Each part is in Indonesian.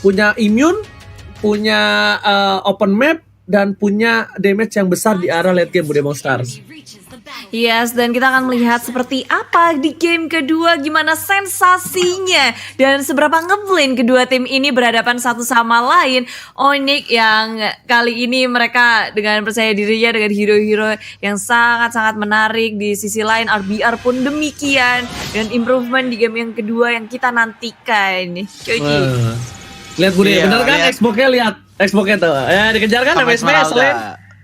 punya immune, punya open map, dan punya damage yang besar di arah late game Bude Monsters. Yes, dan kita akan melihat seperti apa di game kedua, gimana sensasinya dan seberapa ngeblend kedua tim ini berhadapan satu sama lain. Onyx yang kali ini mereka dengan percaya dirinya dengan hero-hero yang sangat-sangat menarik. Di sisi lain RBR pun demikian, dan improvement di game yang kedua yang kita nantikan. Coci. Lihat Bude, Iya, bener kan lihat. Xbox-nya, lihat Xbox-nya tuh. Ya dikejar kan Sama MSMS Esmeralda. lain.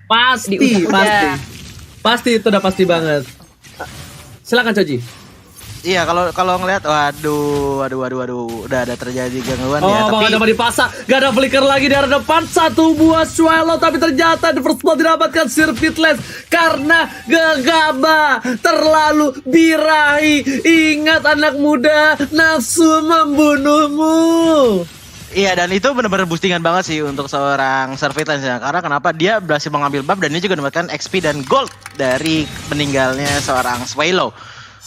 Pasti, pasti. Pasti itu udah pasti banget. Silakan Coji. Iya, kalau ngelihat waduh, udah ada terjadi gangguan ya, Oh, tapi ada dipasang, gak ada flicker lagi di arah depan. Satu buah Swallow, tapi ternyata the first blood didapatkan Sirpitless karena gegabah terlalu birahi. Ingat anak muda, nafsu membunuhmu. iya, dan itu benar-benar boostingan banget sih untuk seorang Surveillance ya. Karena kenapa dia berhasil mengambil buff dan dia juga mendapatkan XP dan gold dari meninggalnya seorang Swallow.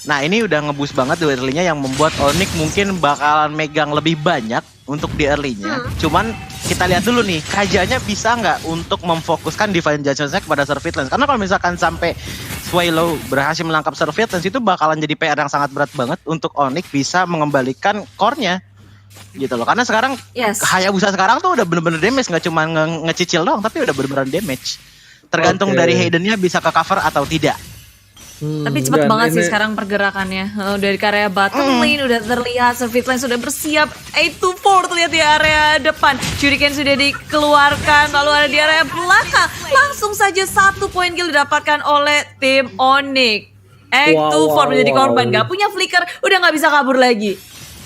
Nah, ini udah ngeboost banget di early-nya yang membuat Onyx mungkin bakalan megang lebih banyak untuk di early-nya. Cuman kita lihat dulu nih, Kajanya bisa nggak untuk memfokuskan Divine Judgment-nya kepada Surveillance. Karena kalau misalkan sampai Swallow berhasil menangkap Surveillance, itu bakalan jadi PR yang sangat berat banget untuk Onyx bisa mengembalikan core-nya. Gitu loh, karena sekarang Hayabusa sekarang tuh udah bener-bener damage, nggak cuma ngecicil doang, tapi udah bener-bener damage. Tergantung dari Hayden-nya bisa ke cover atau tidak. Tapi cepet banget sih sekarang pergerakannya. Dari area bottom lane udah terlihat, Surveillance sudah bersiap, 8-4 terlihat di area depan. Shuriken sudah dikeluarkan, lalu ada di area belakang. Langsung saja 1 poin kill didapatkan oleh tim Onyx. 8-4 menjadi korban, gak punya flicker, udah gak bisa kabur lagi.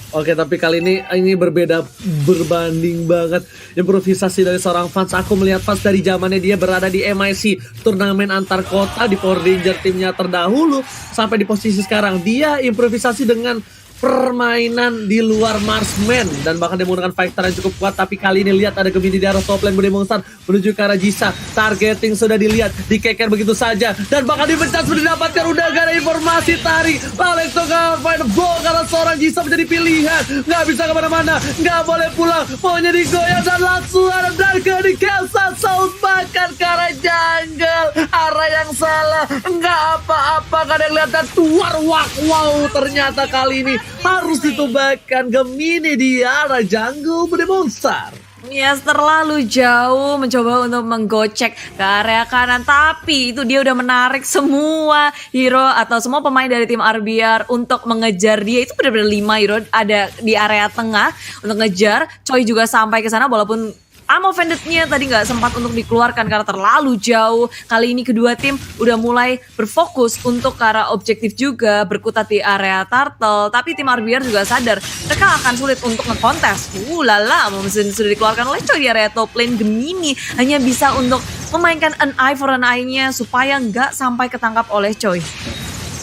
Oke, tapi kali ini berbeda, berbanding banget improvisasi dari seorang Fans. Aku melihat Fans dari zamannya dia berada di MIC, turnamen antar kota di Power Ranger timnya terdahulu, sampai di posisi sekarang dia improvisasi dengan permainan di luar Marsman, dan bahkan dia menggunakan fighter yang cukup kuat. Tapi kali ini lihat ada Gemini di arah top lane Bude Monster menuju ke arah Jisa. Targeting sudah dilihat, dikeker begitu saja, dan bahkan dipencet sudah didapatkan. Udah gak ada informasi Tari Alex Toga find ball karena seorang Jisa menjadi pilihan. Gak bisa kemana-mana, gak boleh pulang, maunya digoyang dan langsung ada Dark di Kelsa South, bahkan ke arah jungle, arah yang salah. Gak apa-apa, gak ada yang lihat, dan tuar wow, ternyata kali ini harus ditumbangkan Gemini di arah jungle Bude Monster. Yes, terlalu jauh mencoba untuk menggocek ke area kanan, tapi itu dia udah menarik semua hero atau semua pemain dari tim RBR untuk mengejar dia. Itu benar-benar 5 hero ada di area tengah untuk ngejar. Choi juga sampai ke sana walaupun ammo vendetnya tadi nggak sempat untuk dikeluarkan karena terlalu jauh. Kali ini kedua tim udah mulai berfokus untuk ke arah objektif juga, berkutat di area turtle. Tapi tim RBR juga sadar mereka akan sulit untuk ngekontes. Lala, mesin sudah dikeluarkan oleh Choi di area top lane. Gemini hanya bisa untuk memainkan an eye for an eye-nya supaya nggak sampai ketangkap oleh Choi.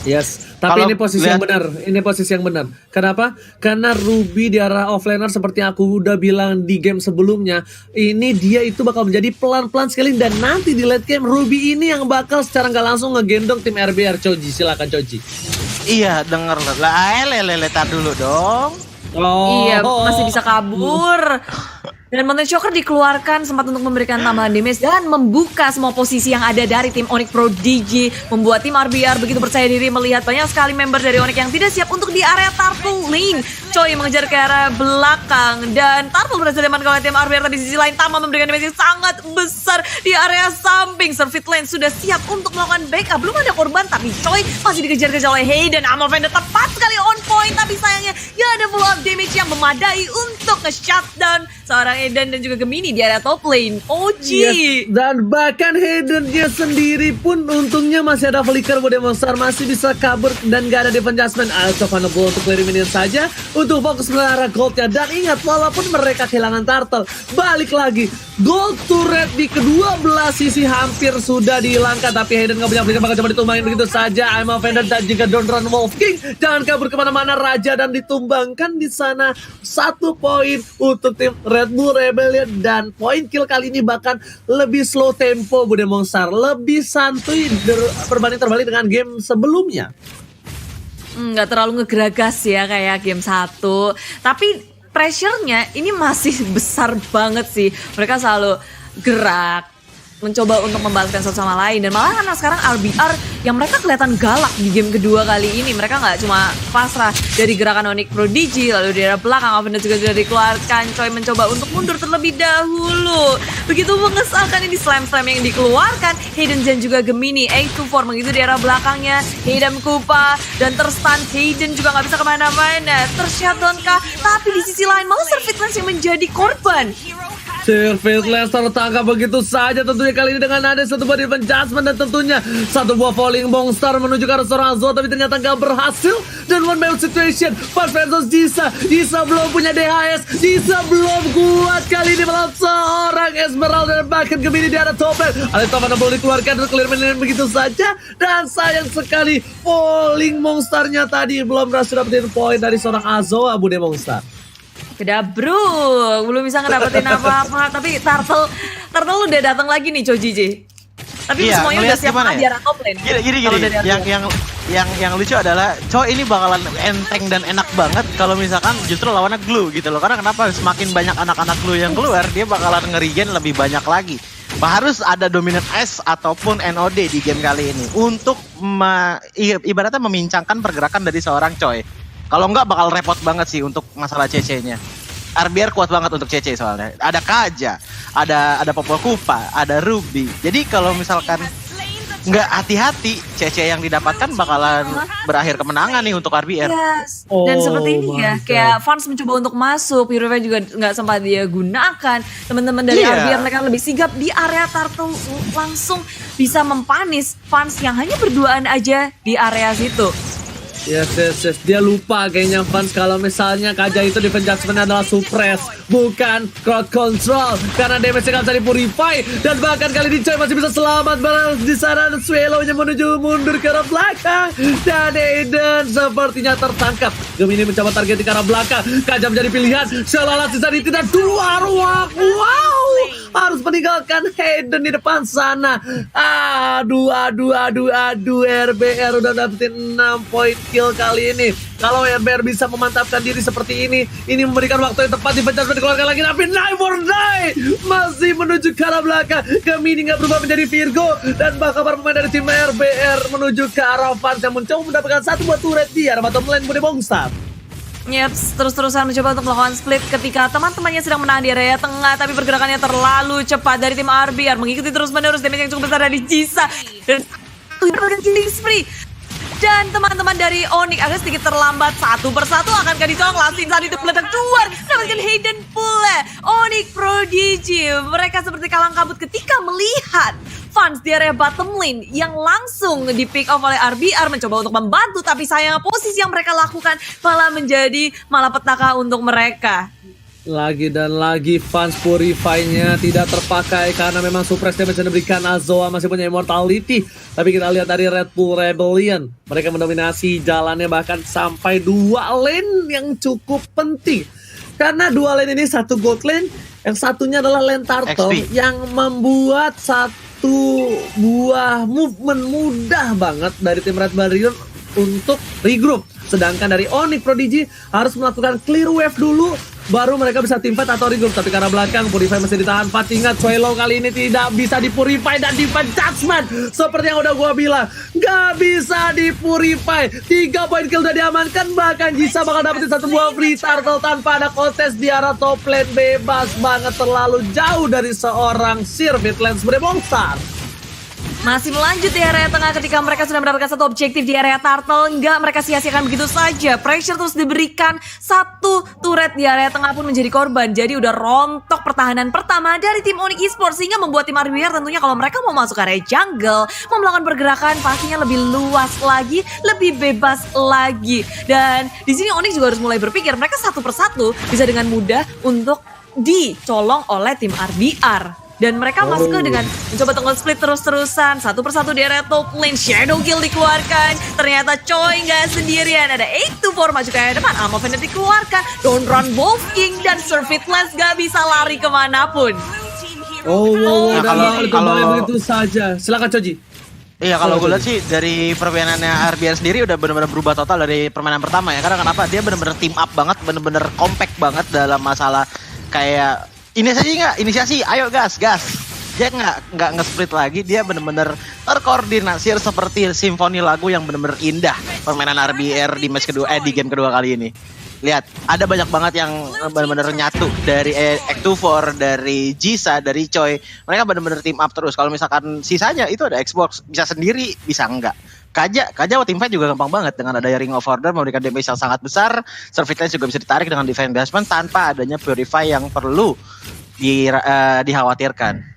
Yes, tapi Kalau ini posisi yang benar. Ini posisi yang benar. Kenapa? Karena Ruby di arah offlaner seperti aku udah bilang di game sebelumnya, ini dia itu bakal menjadi pelan-pelan sekali, dan nanti di late game Ruby ini yang bakal secara nggak langsung ngegendong tim RBR. Coji, silakan Coji. Iya, denger lah, tar dulu dong. Iya, masih bisa kabur. Dan Mountain Shocker dikeluarkan sempat untuk memberikan tambahan damage dan membuka semua posisi yang ada dari tim Onyx Prodigy, membuat tim RBR begitu percaya diri melihat banyak sekali member dari Onyx yang tidak siap untuk di area Turtle Lane. Choi mengejar ke arah belakang dan Turtle berhasil diamankan oleh tim RBR. Tapi di sisi lain Tama memberikan damage yang sangat besar di area samping. Surveillance sudah siap untuk melakukan backup, belum ada korban tapi Choi masih dikejar-kejar oleh Hayden. Ammo Vendor tepat sekali on point, tapi sayangnya ya ada follow up damage yang memadai untuk nge-shutdown seorang Hayden dan juga Gemini di area top lane. Oji. Yes, dan bahkan Hayden-nya sendiri pun untungnya masih ada flicker Bude Monster, masih bisa kabur dan gak ada defense adjustment. Unable untuk clear minion saja untuk fokus ke arah goldnya. Dan ingat, walaupun mereka kehilangan turtle, balik lagi gold turret di kedua belah sisi hampir sudah dihilangkan, tapi Hayden gak punya flicker, bakal coba ditumbangin begitu saja. I'm a Vendor dan juga Don't Run Wolf King, jangan kabur kemana-mana Raja, dan ditumbangkan di sana 1 poin untuk tim Red Bull Rebellion. Dan poin kill kali ini bahkan lebih slow tempo Bude Monster, lebih santuy berbanding terbalik dengan game sebelumnya. Nggak terlalu ngegeragas ya kayak game 1. Tapi pressure-nya ini masih besar banget sih. Mereka selalu gerak, mencoba untuk membalaskan satu sama lain. Dan malah kan sekarang RBR yang mereka kelihatan galak di game kedua kali ini. Mereka nggak cuma pasrah dari gerakan Onyx Prodigy, lalu di arah belakang Avenger juga sudah dikeluarkan. Choi mencoba untuk mundur terlebih dahulu. Begitu mengesalkan ini slam-slam yang dikeluarkan. Hayden dan juga Gemini A24 begitu di arah belakangnya. Hayden Kupa dan terstun. Hayden juga nggak bisa kemana-mana. Tershutdown kah? Tapi di sisi lain malah Surveillance yang menjadi korban. Surveillance tertangkap begitu saja tentunya kali ini dengan ada satu body adjustment dan tentunya satu buah falling monster menuju ke arah seorang Azul, tapi ternyata nggak berhasil. Dan one man situation Fans versus Jisa. Jisa belum punya DHS, Jisa belum kuat kali ini melawan seorang Esmeralda dan bahkan Gemini di arah top lane. Ada top lane boleh dikeluarkan dan clear man begitu saja. Dan sayang sekali falling monsternya tadi belum berhasil dapetin poin dari seorang Azoa Bude Monster. Kedabruk, belum bisa ngedapetin apa-apa. Tapi Turtle udah datang lagi nih Chojiji. Tapi Iya, semuanya udah ngeliat siap gimana di ya? arah top lane. Gini. Kalau dari arah Yang lucu adalah Choi ini bakalan enteng dan enak banget kalau misalkan justru lawannya Glue gitu loh. Karena kenapa? Semakin banyak anak-anak Glue yang keluar, dia bakalan ngerigen lebih banyak lagi. Harus ada dominant S ataupun NOD di game kali ini untuk ibaratnya memincangkan pergerakan dari seorang Choi. Kalau enggak bakal repot banget sih untuk masalah CC-nya. RBR kuat banget untuk CC soalnya. Ada Kaja, ada Popol Kupa, ada Ruby. Jadi kalau misalkan nggak hati-hati, CC yang didapatkan bakalan berakhir kemenangan nih untuk RBR. Yes. Oh Dan seperti ini ya, my kayak Fans mencoba untuk masuk, Purify juga nggak sempat dia gunakan. Teman-teman dari Iya. RBR mereka lebih sigap di area Turtle, langsung bisa mempanis Fans yang hanya berduaan aja di area situ. Yes. Dia lupa kayaknya fans kalau misalnya Kaja itu defense judgment adalah suppress, bukan crowd control. Karena damage-nya nggak bisa di-purify. Dan bahkan kali ini Choi masih bisa selamat balas di sana. Swallow-nya menuju mundur ke arah belakang. Dan Aiden sepertinya tertangkap. Gemini mencoba target di arah belakang. Kaja menjadi pilihan. Shalala sisa di tidak dua ruang. Wow, harus meninggalkan Hayden di depan sana. Aduh. RBR udah dapetin 6 poin kill kali ini. Kalau RBR bisa memantapkan diri seperti ini memberikan waktu yang tepat di pencet dikeluarkan lagi. Tapi Knife or Die masih menuju ke arah belakang. Gemini nggak berubah menjadi Virgo. Dan bahkan para pemain dari tim RBR menuju ke arah Fans yang mencoba mendapatkan satu buah turret di arah bottom lane Bude Bongstar. Yeps, terus-terusan mencoba untuk melakukan split ketika teman-temannya sedang menahan di area tengah, tapi pergerakannya terlalu cepat dari tim RBR, mengikuti terus-menerus damage yang cukup besar dari Jisa. Dan killing spree. Dan teman-teman dari Onyx agak sedikit terlambat, satu persatu akankah ditolong. Langsung saat itu meledak keluar, dapatkan Hayden pula. Onyx Prodigy, mereka seperti kalang kabut ketika melihat Fans di area bottom lane yang langsung di pick off oleh RBR, mencoba untuk membantu, tapi sayang posisi yang mereka lakukan malah menjadi malapetaka untuk mereka. Lagi dan lagi Fans Purify-nya tidak terpakai karena memang suppress damage yang diberikan. Azoa masih punya immortality. Tapi kita lihat dari Red Bull Rebellion, mereka mendominasi jalannya bahkan sampai 2 lane yang cukup penting. Karena 2 lane ini satu gold lane, yang satunya adalah lane Turtle XP. yang membuat satu buah movement mudah banget dari tim Red Bull untuk regroup. Sedangkan dari Onyx Prodigy harus melakukan clear wave dulu, baru mereka bisa teamfight atau regroup. Tapi karena belakang Purify masih ditahan. Pat, ingat Swallow kali ini tidak bisa di-purify dan defense judgment. Seperti yang udah gua bilang, gak bisa di-purify. 3 poin kill udah diamankan. Bahkan Jisa bakal dapetin satu buah free turtle tanpa ada kontes di arah top lane. Bebas banget, terlalu jauh dari seorang Surveillance Bude Bongstar. Masih melanjut di area tengah ketika mereka sudah mendapatkan satu objektif di area Turtle. Enggak mereka sia-siakan begitu saja. Pressure terus diberikan. Satu turret di area tengah pun menjadi korban. Jadi udah rontok pertahanan pertama dari tim Onyx Esports, sehingga membuat tim RBR tentunya kalau mereka mau masuk area jungle, mau melakukan pergerakan pastinya lebih luas lagi, lebih bebas lagi. Dan di sini Onyx juga harus mulai berpikir mereka satu persatu bisa dengan mudah untuk dicolong oleh tim RBR. Dan mereka masuk ke dengan mencoba tunggal split terus-terusan. Satu persatu di area top lane. Shadow Kill dikeluarkan. Ternyata Choi nggak sendirian. Ada 8-2-4 maju ke area depan. Alma Venet dikeluarkan. Don't Run Wolf King dan Surveillance nggak bisa lari kemanapun. Dan kalau- kembali begitu saja. Silakan Choji. Iya kalau gue lihat sih dari permainannya RBR sendiri udah benar-benar berubah total dari permainan pertama ya. Karena kenapa? Dia benar-benar team up banget, benar-benar compact banget dalam masalah kayak inisiasi, ayo gas. Dia nggak nge-split lagi, dia benar-benar terkoordinasi seperti simfoni lagu yang benar-benar indah permainan RBR di di game kedua kali ini. Lihat, ada banyak banget yang benar-benar nyatu dari Act24, dari Jisa, dari Choi. Mereka benar-benar team up terus. Kalau misalkan sisanya itu ada Xbox, bisa sendiri, bisa enggak. Kaja team fight juga gampang banget dengan adanya Ring of Order memberikan damage yang sangat besar. Surveillance juga bisa ditarik dengan defense basement tanpa adanya Purify yang perlu dikhawatirkan.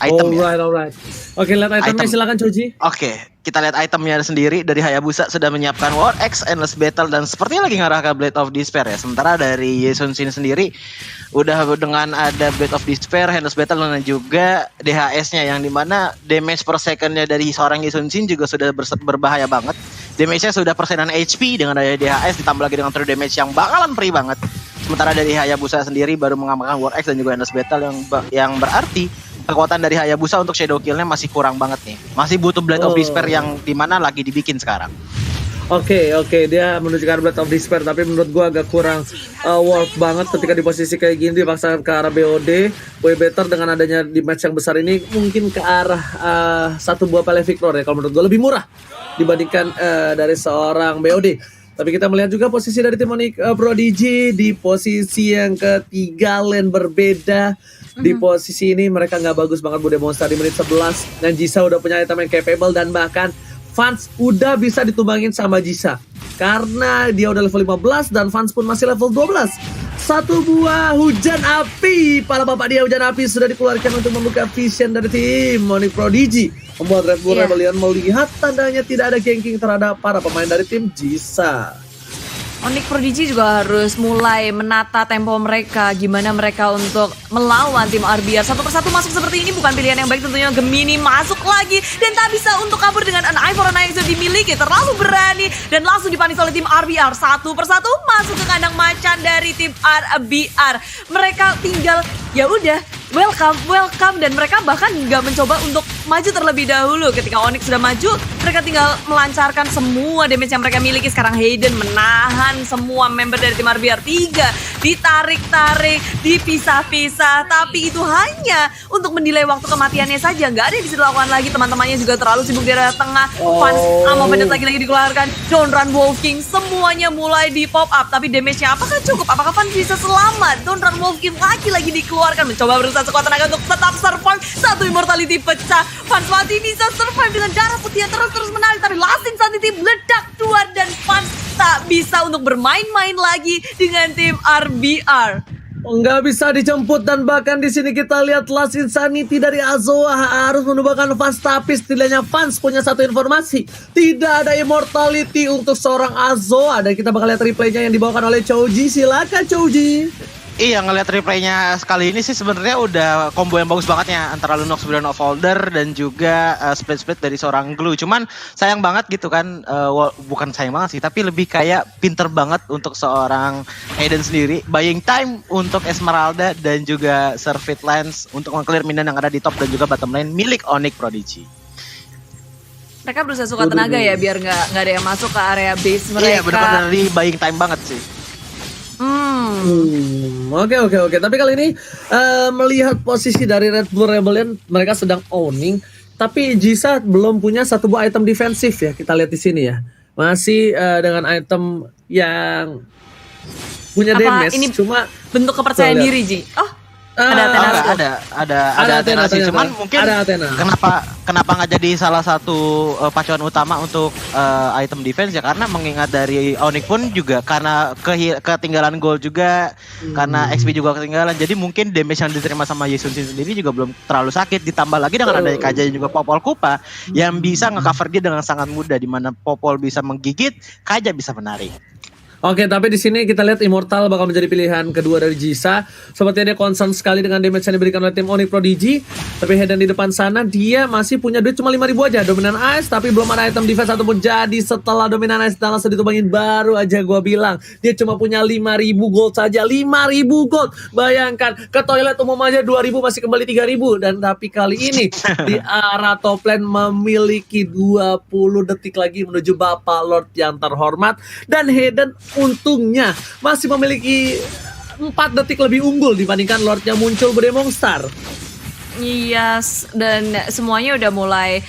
Item Alright. Oke, lihat itemnya silakan Choji. Oke, kita lihat itemnya sendiri. Dari Hayabusa sudah menyiapkan War Axe, Endless Battle, dan sepertinya lagi ngarah ke Blade of Despair ya. Sementara dari Yesun Shin sendiri udah dengan ada Blade of Despair, Endless Battle, dan juga DHS-nya yang dimana damage per second-nya dari seorang Yesun Shin juga sudah berbahaya banget. Damage-nya sudah persenan HP dengan ada DHS ditambah lagi dengan true damage yang bakalan free banget. Sementara dari Hayabusa sendiri baru mengamankan War Axe dan juga Endless Battle yang berarti kekuatan dari Hayabusa untuk shadow kill-nya masih kurang banget nih. Masih butuh Blade of Despair yang dimana lagi dibikin sekarang. Oke, dia menunjukkan Blade of Despair, tapi menurut gua agak kurang worth banget ketika di posisi kayak gini dipaksakan ke arah BOD. Way better dengan adanya di match yang besar ini mungkin ke arah satu buah Pele Victor ya, kalau menurut gua lebih murah dibandingkan dari seorang BOD. Tapi kita melihat juga posisi dari tim Onyx Prodigy di posisi yang ketiga, lane berbeda. Di posisi ini mereka nggak bagus banget Bude Monster di menit 11. Dan Jisa udah punya item yang capable dan bahkan Fans udah bisa ditumbangin sama Jisa. Karena dia udah level 15 dan Fans pun masih level 12. Satu buah hujan api. Para bapak dia hujan api sudah dikeluarkan untuk membuka vision dari tim Onyx Prodigy. Membuat Red Bull Rebellion melihat tandanya tidak ada ganking terhadap para pemain dari tim Jisa. Onyx Prodigy juga harus mulai menata tempo mereka, gimana mereka untuk melawan tim RBR. Satu persatu masuk seperti ini bukan pilihan yang baik tentunya. Gemini masuk lagi dan tak bisa untuk kabur dengan an eye for an eye yang sudah dimiliki. Terlalu berani dan langsung dipanis oleh tim RBR. Satu persatu masuk ke kandang macan dari tim RBR. Mereka tinggal ya udah welcome dan mereka bahkan nggak mencoba untuk maju terlebih dahulu. Ketika Onyx sudah maju, mereka tinggal melancarkan semua damage yang mereka miliki. Sekarang Hayden menahan semua member dari tim RBR 3, ditarik-tarik, dipisah-pisah, tapi itu hanya untuk mendelay waktu kematiannya saja. Nggak ada yang bisa dilakukan lagi. Teman-temannya juga terlalu sibuk di area tengah. Fans Ammo Bandit lagi dikeluarkan. Don't Run Wolf King, semuanya mulai di pop up, tapi damage-nya apakah cukup? Apakah Fans bisa selamat? Don't Run Wolf King lagi dikeluarkan, mencoba berusaha sekuat tenaga untuk tetap survive. Satu immortality pecah. Fans masih bisa survive dengan darah putih yang terus menarik, tapi Last Insanity meledak keluar dan Fans tak bisa untuk bermain-main lagi dengan tim RBR. Nggak bisa dijemput dan bahkan di sini kita lihat Last Insanity dari Azoa harus menumbangkan Fans, tapi setidaknya Fans punya satu informasi, tidak ada immortality untuk seorang Azoa. Dan kita bakal lihat replaynya yang dibawakan oleh Choji. Silakan Choji. Iya, ngelihat replaynya sekali ini sih sebenarnya udah combo yang bagus banget ya antara Lunox Brand of Holder dan juga split dari seorang Glue. Cuman sayang banget gitu kan, bukan sayang banget sih, tapi lebih kayak pinter banget untuk seorang Aiden sendiri buying time untuk Esmeralda dan juga Surfeit Lens untuk meng-clear minion yang ada di top dan juga bottom lane milik Onyx Prodigy. Mereka berusaha suka tenaga ya biar nggak ada yang masuk ke area base mereka. Iya, benar-benar di buying time banget sih. Oke. Tapi kali ini melihat posisi dari Red Bull Rebellion, mereka sedang owning. Tapi Jisa belum punya satu buah item defensif ya. Kita lihat di sini ya. Masih dengan item yang punya damage. Ini cuma bentuk kepercayaan diri, Ji. Ada Athena sih. Cuman mungkin kenapa nggak jadi salah satu pacuan utama untuk item defense ya, karena mengingat dari Onyx pun juga karena ketinggalan gold juga, karena XP juga ketinggalan. Jadi mungkin damage yang diterima sama Yesun Shin sendiri juga belum terlalu sakit, ditambah lagi dengan adanya Kaja dan juga Popol Kupa yang bisa nge-cover dia dengan sangat mudah, di mana Popol bisa menggigit, Kaja bisa menarik. Oke, tapi di sini kita lihat Immortal bakal menjadi pilihan kedua dari Jisa. Sepertinya dia concern sekali dengan damage yang diberikan oleh tim Onyx Prodigy. Tapi Hayden di depan sana dia masih punya duit cuma 5.000 aja. Dominan Ice tapi belum ada item defense ataupun jadi setelah Dominan Ice langsung ditumbangin. Baru aja gua bilang dia cuma punya 5.000 gold saja. 5.000 gold. Bayangkan ke toilet umum aja 2.000 masih kembali 3.000. Dan tapi kali ini di arah top lane memiliki 20 detik lagi menuju Bapak Lord yang terhormat. Dan Hayden untungnya masih memiliki 4 detik lebih unggul dibandingkan Lordnya muncul berdemong star. Iya, dan semuanya udah mulai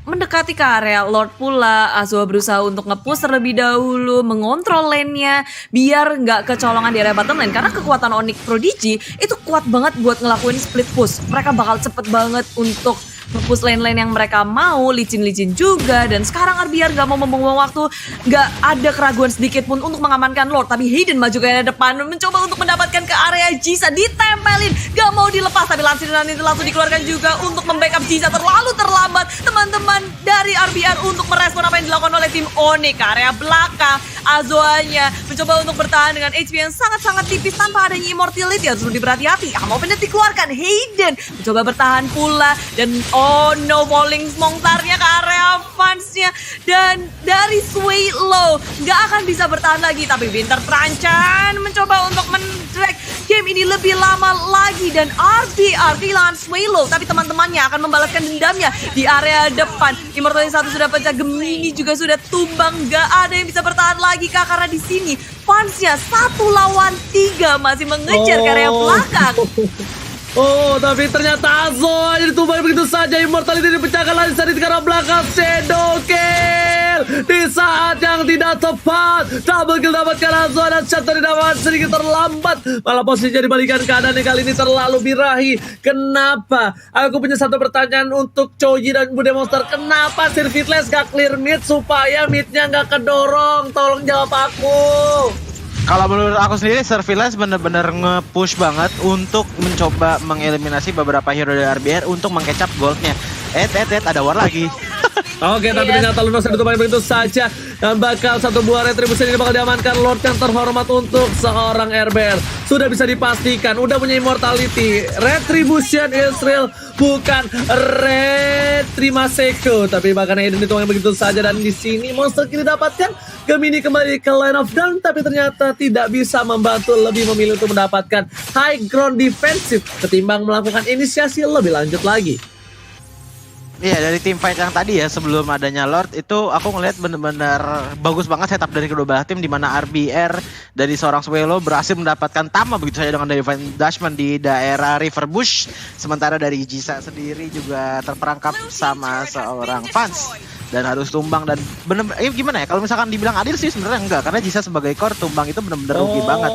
mendekati ke area Lord pula. Azua berusaha untuk nge-push terlebih dahulu, mengontrol lane-nya biar nggak kecolongan di area bottom lane. Karena kekuatan Onyx Prodigy itu kuat banget buat ngelakuin split push. Mereka bakal cepet banget untuk nge-push lane-lane yang mereka mau, licin-licin juga. Dan sekarang RBR gak mau membuang waktu, gak ada keraguan sedikit pun untuk mengamankan Lord. Tapi Hayden maju ke depan, mencoba untuk mendapatkan ke area Jisa, ditempelin, gak mau dilepas. Tapi lansiran itu langsung dikeluarkan juga untuk membackup Jisa. Terlalu terlambat teman-teman dari RBR untuk merespon apa yang dilakukan oleh tim Onyx. Ke area belakang, Azoanya mencoba untuk bertahan dengan HP yang sangat-sangat tipis tanpa adanya immortality. Harus lebih berhati-hati. Mau pendet dikeluarkan, Hayden mencoba bertahan pula. Dan oh no, falling monsternya ke area fansnya. Dan dari Swaylow nggak akan bisa bertahan lagi. Tapi Winter terancam mencoba untuk mendrag game ini lebih lama lagi. Dan RBR kehilangan Swaylow. Tapi teman-temannya akan membalaskan dendamnya di area depan. Immortality 1 sudah pecah, Gemini juga sudah tumbang. Nggak ada yang bisa bertahan lagi Kak. Karena di sini fansnya 1 lawan 3 masih mengejar ke area belakang. Oh, tapi ternyata Azo aja ditumbang begitu saja. Immortality dipecahkan lagi dari arah belakang. Shadow kill di saat yang tidak tepat. Double kill dapatkan Azo dan Shadow didapat sedikit terlambat. Malah posisinya dibalikan keadaannya kali ini terlalu birahi. Kenapa? Aku punya satu pertanyaan untuk Choji dan Bude Monster. Kenapa Sirvitless gak clear mid supaya midnya gak kedorong? Tolong jawab aku. Kalau menurut aku sendiri, Surveillance bener-bener nge-push banget untuk mencoba mengeliminasi beberapa hero dari RBR untuk mengkecap goldnya. Ada war lagi. Oke, tapi ternyata Lunos ditutup begitu saja. Dan bakal satu buah retribusi ini bakal diamankan Lord yang terhormat untuk seorang RBR. Sudah bisa dipastikan, udah punya immortality. Retribution Israel bukan Retrimaseko. Tapi bahkan Hayden dituangkan begitu saja. Dan di sini monster kini dapatkan. Gemini kembali ke line of down. Tapi ternyata tidak bisa membantu, lebih memilih untuk mendapatkan high ground defensive ketimbang melakukan inisiasi lebih lanjut lagi. Iya, dari tim fight yang tadi ya sebelum adanya Lord itu aku ngeliat bener-bener bagus banget setup dari kedua belah tim, di mana RBR dari seorang Swallow berhasil mendapatkan Tama begitu saja dengan Divine Dashman di daerah River Bush, sementara dari Jisa sendiri juga terperangkap sama seorang fans dan harus tumbang. Dan bener-bener gimana ya, kalau misalkan dibilang adil sih sebenarnya enggak, karena Jisa sebagai core tumbang itu bener-bener rugi banget.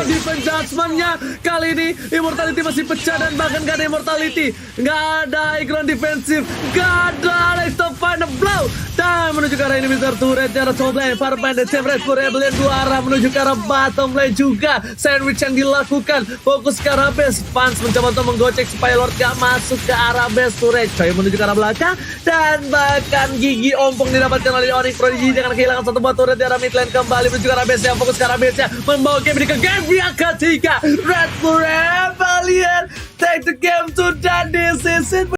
Defense Judgment-nya kali ini Immortality masih pecah dan bahkan gak ada Immortality, gak ada high ground defensive, gak ada Alex to find a blow. Dan menuju ke arah ini Mr. Turret arah top lane, Farban dan Sam Red for Rebellion dua arah menuju ke arah bottom lane juga. Sandwich yang dilakukan, fokus ke arah base. Fans mencoba untuk menggocek supaya Lord gak masuk ke arah base. Turret coy menuju ke arah belakang dan bahkan gigi ompong didapatkan oleh Onyx Prodigy dengan kehilangan satu buah turret di arah mid lane. Kembali menuju ke arah base, yang fokus ke arah base nya membawa game ini ke game yang ketiga. Red Bull Rebellion take the game to that decision.